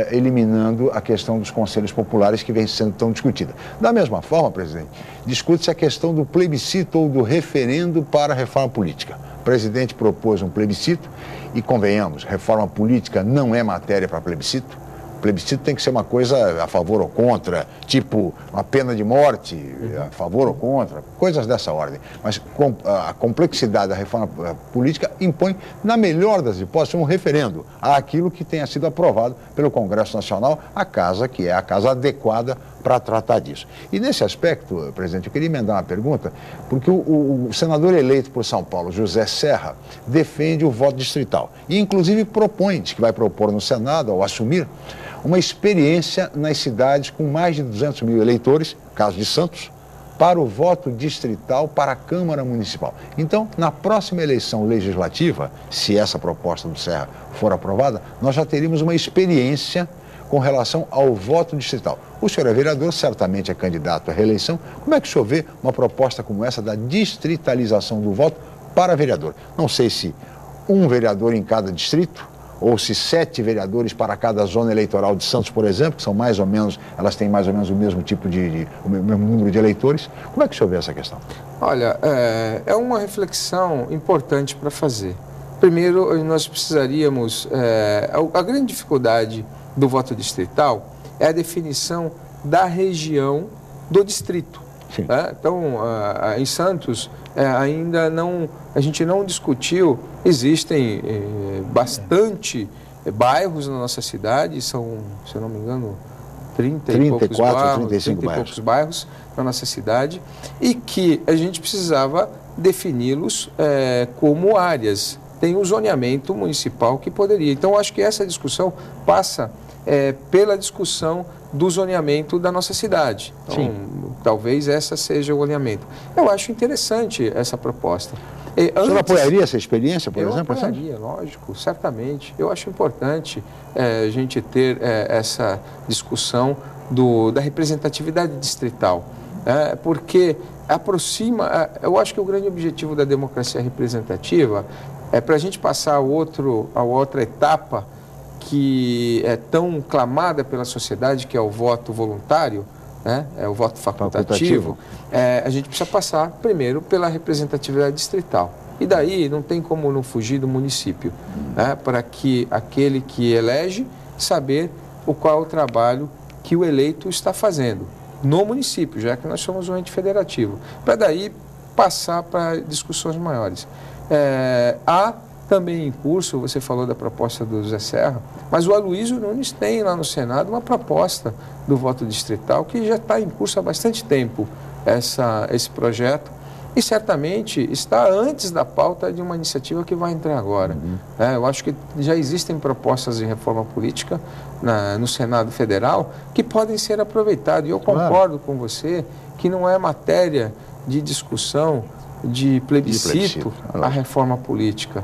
eliminando a questão dos conselhos populares que vem sendo tão discutida. Da mesma forma, presidente, discute-se a questão do plebiscito ou do referendo para a reforma política. O presidente propôs um plebiscito e, convenhamos, reforma política não é matéria para plebiscito. Plebiscito tem que ser uma coisa a favor ou contra, tipo uma pena de morte, a favor ou contra, coisas dessa ordem. Mas a complexidade da reforma política impõe, na melhor das hipóteses, um referendo àquilo que tenha sido aprovado pelo Congresso Nacional, a casa que é a casa adequada para tratar disso. E nesse aspecto, presidente, eu queria emendar uma pergunta, porque o senador eleito por São Paulo, José Serra, defende o voto distrital e, inclusive, diz que vai propor no Senado, ao assumir, uma experiência nas cidades com mais de 200 mil eleitores, caso de Santos, para o voto distrital para a Câmara Municipal. Então, na próxima eleição legislativa, se essa proposta do Serra for aprovada, nós já teríamos uma experiência com relação ao voto distrital. O senhor é vereador, certamente é candidato à reeleição. Como é que o senhor vê uma proposta como essa da distritalização do voto para vereador? Não sei se um vereador em cada distrito, ou se 7 vereadores para cada zona eleitoral de Santos, por exemplo, que são mais ou menos, elas têm mais ou menos o mesmo tipo o mesmo número de eleitores. Como é que o senhor vê essa questão? Olha, é uma reflexão importante para fazer. Primeiro, nós precisaríamos, a grande dificuldade do voto distrital é a definição da região do distrito. Né? Então, em Santos, ainda não, a gente não discutiu, existem bastante bairros na nossa cidade, são, se eu não me engano, 35 poucos bairros na nossa cidade, e que a gente precisava defini-los como áreas. Tem o zoneamento municipal que poderia. Então, acho que essa discussão passa pela discussão do zoneamento da nossa cidade. Então, talvez essa seja o alinhamento. Eu acho interessante essa proposta. O senhor apoiaria essa experiência, por exemplo? Eu apoiaria, lógico, certamente. Eu acho importante a gente ter essa discussão da representatividade distrital, porque aproxima. Eu acho que o grande objetivo da democracia representativa é para a gente passar a outra etapa que é tão clamada pela sociedade, que é o voto voluntário, é o voto facultativo. A gente precisa passar primeiro pela representatividade distrital. E daí não tem como não fugir do município, para que aquele que elege saber qual é o trabalho que o eleito está fazendo no município, já que nós somos um ente federativo, para daí passar para discussões maiores. Há também em curso, você falou da proposta do Zé Serra, mas o Aloysio Nunes tem lá no Senado uma proposta do voto distrital que já está em curso há bastante tempo, esse projeto, e certamente está antes da pauta de uma iniciativa que vai entrar agora. Eu acho que já existem propostas de reforma política no Senado Federal que podem ser aproveitadas, e eu concordo com você que não é matéria de discussão, de plebiscito a reforma política.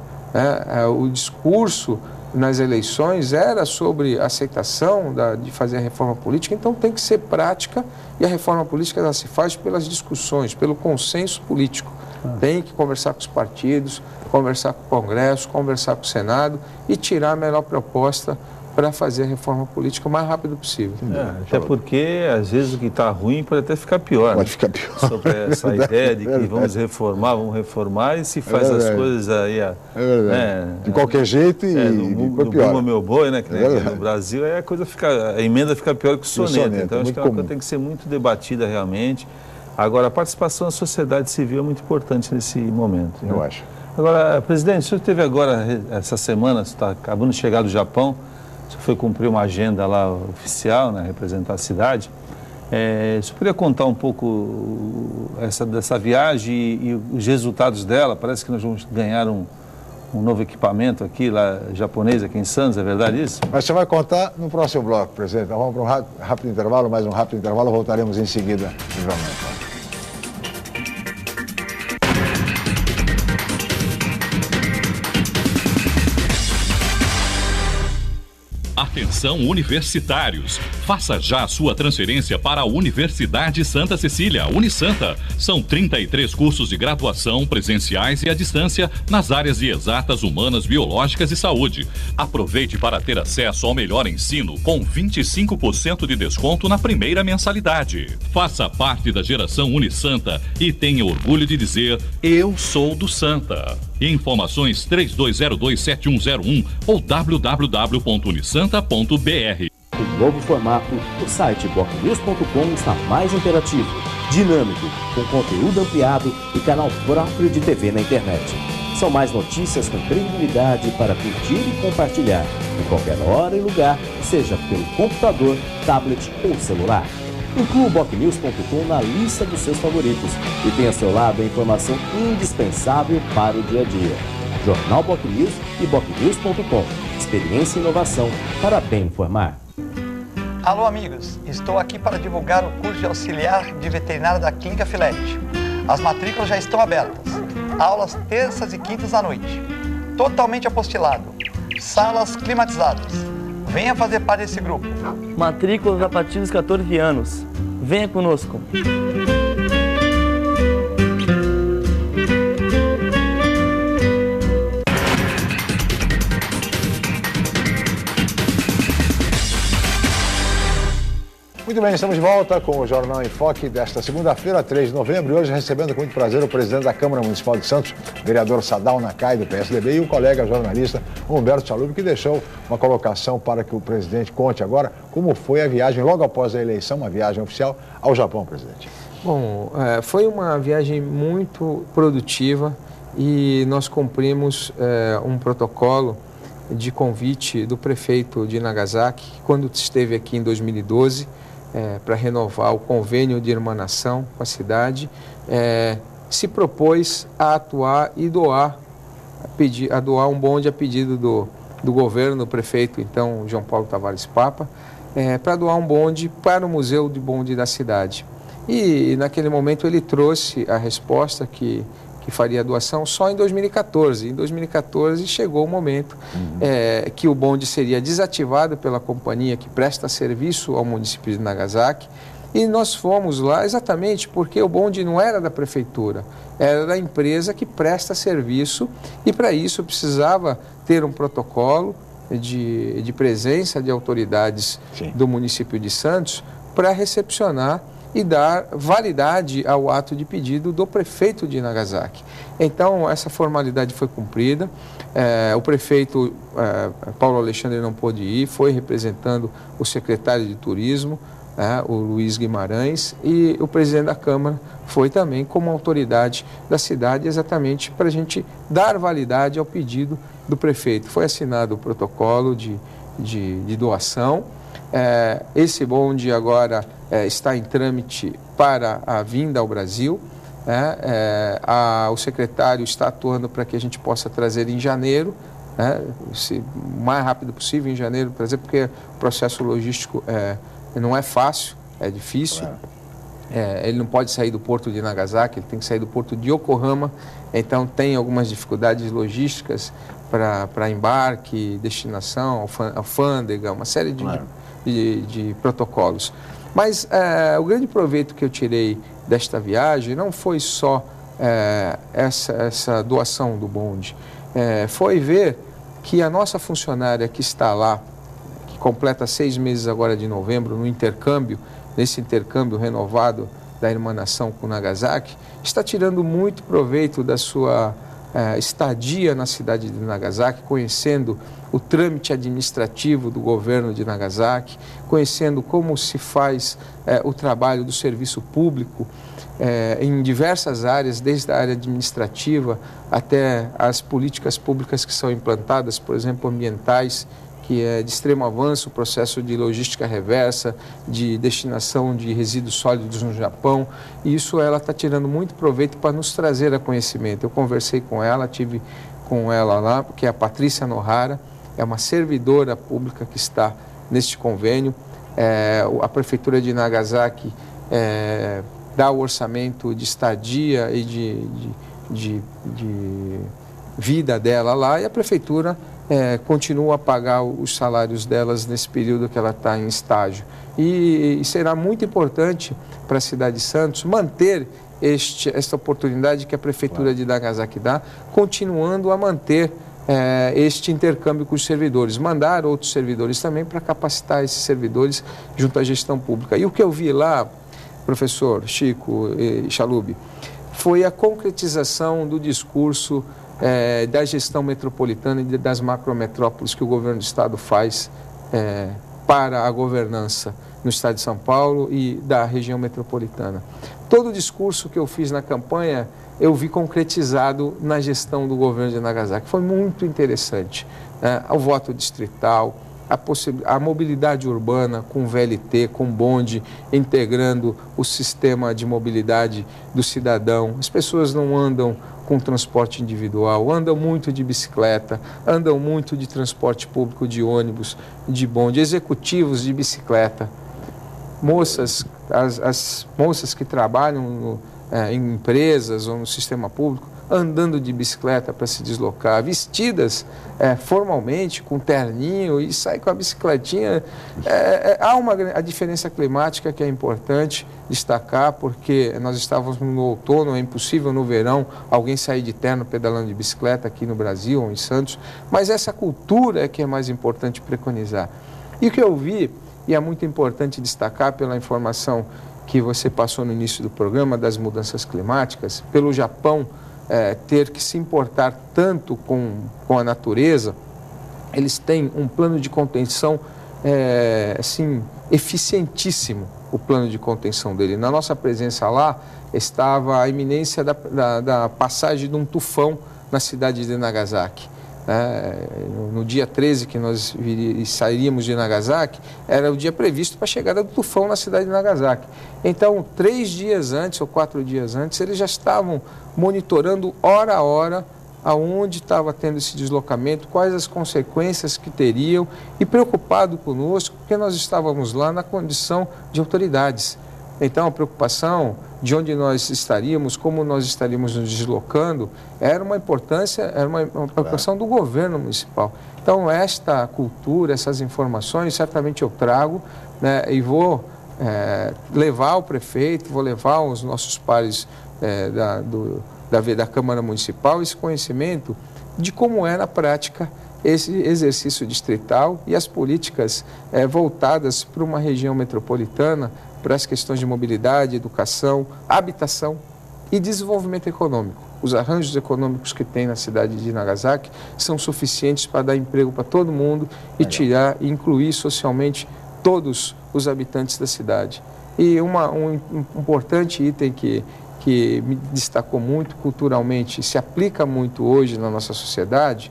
O discurso nas eleições era sobre aceitação de fazer a reforma política, então tem que ser prática, e a reforma política ela se faz pelas discussões, pelo consenso político. Tem que conversar com os partidos, conversar com o Congresso, conversar com o Senado e tirar a melhor proposta para fazer a reforma política o mais rápido possível. Até porque, às vezes, o que está ruim pode até ficar pior. Pode ficar pior. Sobre essa ideia de que vamos reformar e se faz as coisas aí... de qualquer jeito e do pior. Meu boi, né? Que no Brasil a emenda fica pior que o soneto. Então, acho que é uma coisa que tem que ser muito debatida realmente. Agora, a participação da sociedade civil é muito importante nesse momento. Eu acho. Agora, presidente, o senhor teve agora, essa semana, você está acabando de chegar do Japão, você foi cumprir uma agenda lá oficial, né, representar a cidade. Você poderia contar um pouco dessa viagem e os resultados dela? Parece que nós vamos ganhar um novo equipamento aqui, lá japonês, aqui em Santos, é verdade isso? Mas você vai contar no próximo bloco, presidente. Então vamos para um rápido intervalo, mais um rápido intervalo, voltaremos em seguida no Jornal em Foque. Atenção universitários, faça já a sua transferência para a Universidade Santa Cecília, Unisanta. São 33 cursos de graduação presenciais e à distância nas áreas de exatas, humanas, biológicas e saúde. Aproveite para ter acesso ao melhor ensino com 25% de desconto na primeira mensalidade. Faça parte da geração Unisanta e tenha orgulho de dizer: eu sou do Santa. Informações 3202-7101 ou www.unisanta.br. O novo formato, o site bocnews.com está mais interativo, dinâmico, com conteúdo ampliado e canal próprio de TV na internet. São mais notícias com credibilidade para curtir e compartilhar, em qualquer hora e lugar, seja pelo computador, tablet ou celular. Inclua o bocnews.com na lista dos seus favoritos e tenha ao seu lado a informação indispensável para o dia a dia. Jornal Bocnews e bocnews.com. Experiência e inovação para bem informar. Alô, amigos. Estou aqui para divulgar o curso de auxiliar de veterinário da Clínica Filete. As matrículas já estão abertas. Aulas terças e quintas à noite. Totalmente apostilado. Salas climatizadas. Venha fazer parte desse grupo. Matrículas a partir dos 14 anos. Venha conosco. Muito bem, estamos de volta com o Jornal em Foque desta segunda-feira, 3 de novembro, e hoje recebendo com muito prazer o presidente da Câmara Municipal de Santos, vereador Sadal Nakai, do PSDB, e o colega jornalista Humberto Chalub, que deixou uma colocação para que o presidente conte agora como foi a viagem logo após a eleição, uma viagem oficial ao Japão, presidente. Bom, foi uma viagem muito produtiva e nós cumprimos um protocolo de convite do prefeito de Nagasaki, quando esteve aqui em 2012, para renovar o convênio de irmanação com a cidade. se propôs a atuar e doar um bonde a pedido do governo, do prefeito, então, João Paulo Tavares Papa, para doar um bonde para o Museu de Bonde da cidade. E naquele momento ele trouxe a resposta que faria a doação só em 2014. Em 2014 chegou o momento que o bonde seria desativado pela companhia que presta serviço ao município de Nagasaki. E nós fomos lá exatamente porque o bonde não era da prefeitura, era da empresa que presta serviço, e para isso precisava ter um protocolo de presença de autoridades do município de Santos para recepcionar e dar validade ao ato de pedido do prefeito de Nagasaki. Então, essa formalidade foi cumprida. O prefeito Paulo Alexandre não pôde ir, foi representando o secretário de Turismo, o Luiz Guimarães, e o presidente da Câmara foi também como autoridade da cidade, exatamente para a gente dar validade ao pedido do prefeito. Foi assinado o protocolo de doação. Esse bonde agora está em trâmite para a vinda ao Brasil. O secretário está atuando para que a gente possa trazer em janeiro, o mais rápido possível em janeiro, por exemplo, porque o processo logístico não é fácil, é difícil. Ele não pode sair do porto de Nagasaki, ele tem que sair do porto de Yokohama, então tem algumas dificuldades logísticas para embarque, destinação, alfândega, uma série de protocolos. Mas o grande proveito que eu tirei desta viagem não foi só essa doação do bonde, foi ver que a nossa funcionária que está lá, que completa 6 meses agora de novembro, nesse intercâmbio renovado da irmanação com Nagasaki, está tirando muito proveito da sua estadia na cidade de Nagasaki, conhecendo o trâmite administrativo do governo de Nagasaki, conhecendo como se faz o trabalho do serviço público em diversas áreas, desde a área administrativa até as políticas públicas que são implantadas, por exemplo, ambientais, que é de extremo avanço, o processo de logística reversa, de destinação de resíduos sólidos no Japão, e isso ela está tirando muito proveito para nos trazer a conhecimento. Eu conversei com ela, tive com ela lá, que é a Patrícia Nohara, é uma servidora pública que está neste convênio. A Prefeitura de Nagasaki dá o orçamento de estadia e de vida dela lá, e a Prefeitura continua a pagar os salários delas nesse período que ela está em estágio. E será muito importante para a cidade de Santos manter esta oportunidade que a Prefeitura de Nagasaki dá, continuando a manter este intercâmbio com os servidores, mandar outros servidores também para capacitar esses servidores junto à gestão pública. E o que eu vi lá, professor Chico e Chalub, foi a concretização do discurso da gestão metropolitana e das macrometrópoles que o governo do estado faz para a governança no estado de São Paulo e da região metropolitana. Todo o discurso que eu fiz na campanha, eu vi concretizado na gestão do governo de Nagasaki. Foi muito interessante. O voto distrital, a mobilidade urbana com VLT, com bonde, integrando o sistema de mobilidade do cidadão. As pessoas não andam com transporte individual, andam muito de bicicleta, andam muito de transporte público, de ônibus, de bonde, executivos de bicicleta. Moças, as moças que trabalham em empresas ou no sistema público, andando de bicicleta para se deslocar, vestidas formalmente, com terninho, e sai com a bicicletinha. Há a diferença climática que é importante destacar, porque nós estávamos no outono, é impossível no verão alguém sair de terno pedalando de bicicleta aqui no Brasil ou em Santos, mas essa cultura é que é mais importante preconizar. E o que eu vi, e é muito importante destacar pela informação que você passou no início do programa, das mudanças climáticas, pelo Japão ter que se importar tanto com a natureza, eles têm um plano de contenção assim, eficientíssimo, o plano de contenção dele. Na nossa presença lá, estava a iminência da passagem de um tufão na cidade de Nagasaki. no dia 13 que nós sairíamos de Nagasaki, era o dia previsto para a chegada do tufão na cidade de Nagasaki. Então, 3 dias antes ou 4 dias antes, eles já estavam monitorando hora a hora aonde estava tendo esse deslocamento, quais as consequências que teriam e preocupado conosco, porque nós estávamos lá na condição de autoridades. Então, a preocupação de onde nós estaríamos, como nós estaríamos nos deslocando, era uma importância, era uma preocupação do governo municipal. Então, esta cultura, essas informações, certamente eu trago, né, e vou levar ao prefeito, vou levar aos nossos pares da Câmara Municipal esse conhecimento de como é na prática esse exercício distrital e as políticas voltadas para uma região metropolitana, para as questões de mobilidade, educação, habitação e desenvolvimento econômico. Os arranjos econômicos que tem na cidade de Nagasaki são suficientes para dar emprego para todo mundo e tirar e incluir socialmente todos os habitantes da cidade. E um importante item que me destacou muito culturalmente, se aplica muito hoje na nossa sociedade,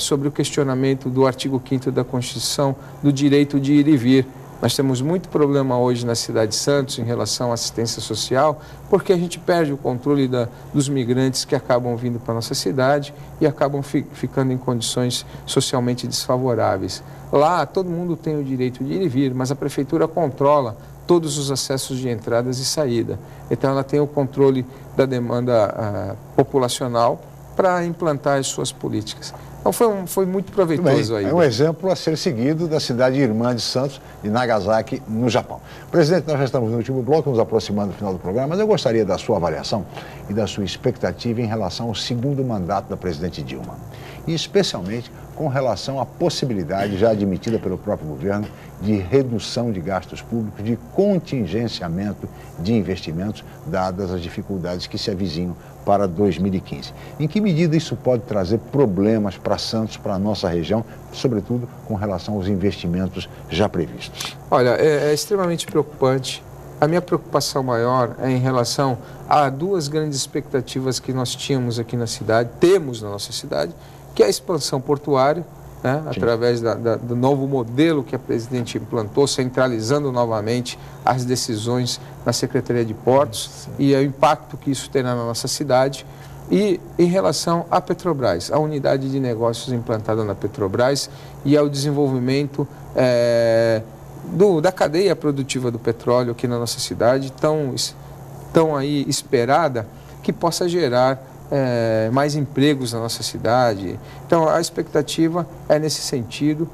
sobre o questionamento do artigo 5º da Constituição, do direito de ir e vir. Nós temos muito problema hoje na cidade de Santos em relação à assistência social, porque a gente perde o controle dos migrantes que acabam vindo para a nossa cidade e acabam ficando em condições socialmente desfavoráveis. Lá, todo mundo tem o direito de ir e vir, mas a prefeitura controla todos os acessos de entradas e saída. Então, ela tem o controle da demanda populacional para implantar as suas políticas. Então, foi muito proveitoso aí. É um exemplo a ser seguido da cidade irmã de Santos, de Nagasaki, no Japão. Presidente, nós já estamos no último bloco, nos aproximando do final do programa, mas eu gostaria da sua avaliação e da sua expectativa em relação ao segundo mandato da presidente Dilma. E especialmente com relação à possibilidade, já admitida pelo próprio governo, de redução de gastos públicos, de contingenciamento de investimentos, dadas as dificuldades que se avizinham para 2015. Em que medida isso pode trazer problemas para Santos, para a nossa região, sobretudo com relação aos investimentos já previstos? Olha, é extremamente preocupante. A minha preocupação maior é em relação a 2 grandes expectativas que nós tínhamos aqui na cidade, temos na nossa cidade, que é a expansão portuária, né, através do novo modelo que a presidente implantou, centralizando novamente as decisões na Secretaria de Portos e o impacto que isso terá na nossa cidade. E em relação à Petrobras, a unidade de negócios implantada na Petrobras e ao desenvolvimento da cadeia produtiva do petróleo aqui na nossa cidade, tão aí esperada, que possa gerar mais empregos na nossa cidade. Então, a expectativa é nesse sentido.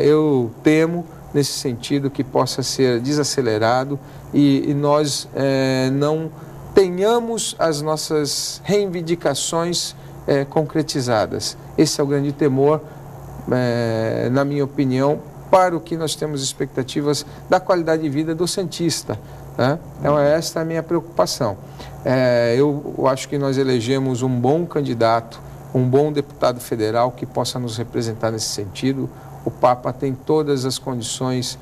Eu temo, nesse sentido, que possa ser desacelerado e nós não tenhamos as nossas reivindicações concretizadas. Esse é o grande temor, na minha opinião, para o que nós temos expectativas da qualidade de vida do santista. Então, esta é a minha preocupação. Eu acho que nós elegemos um bom candidato, um bom deputado federal que possa nos representar nesse sentido. O Papa tem todas as condições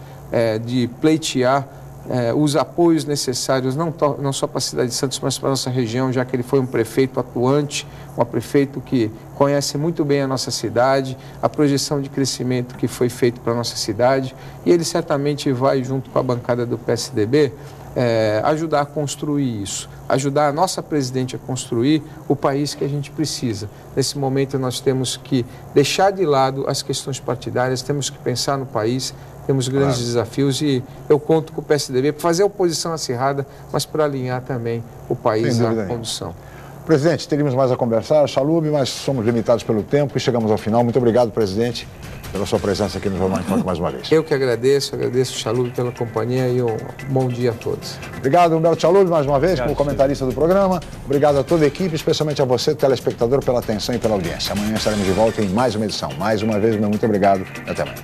de pleitear os apoios necessários, não só para a cidade de Santos, mas para a nossa região, já que ele foi um prefeito atuante, um prefeito que conhece muito bem a nossa cidade, a projeção de crescimento que foi feito para a nossa cidade, e ele certamente vai, junto com a bancada do PSDB, ajudar a construir isso, ajudar a nossa presidente a construir o país que a gente precisa. Nesse momento nós temos que deixar de lado as questões partidárias, temos que pensar no país, temos grandes desafios e eu conto com o PSDB para fazer a oposição acirrada, mas para alinhar também o país à condução. Presidente, teríamos mais a conversar, Chalub, mas somos limitados pelo tempo e chegamos ao final. Muito obrigado, presidente, pela sua presença aqui no Jornal em Foque mais uma vez. Eu que agradeço o Chalub pela companhia e um bom dia a todos. Obrigado, Humberto Chalub, mais uma vez, como comentarista do programa. Obrigado a toda a equipe, especialmente a você, telespectador, pela atenção e pela audiência. Amanhã estaremos de volta em mais uma edição. Mais uma vez, meu muito obrigado e até amanhã.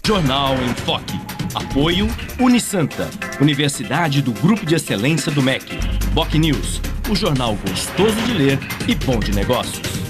Jornal em Foque. Apoio Unisanta, Universidade do Grupo de Excelência do MEC. BocNews, o jornal gostoso de ler e bom de negócios.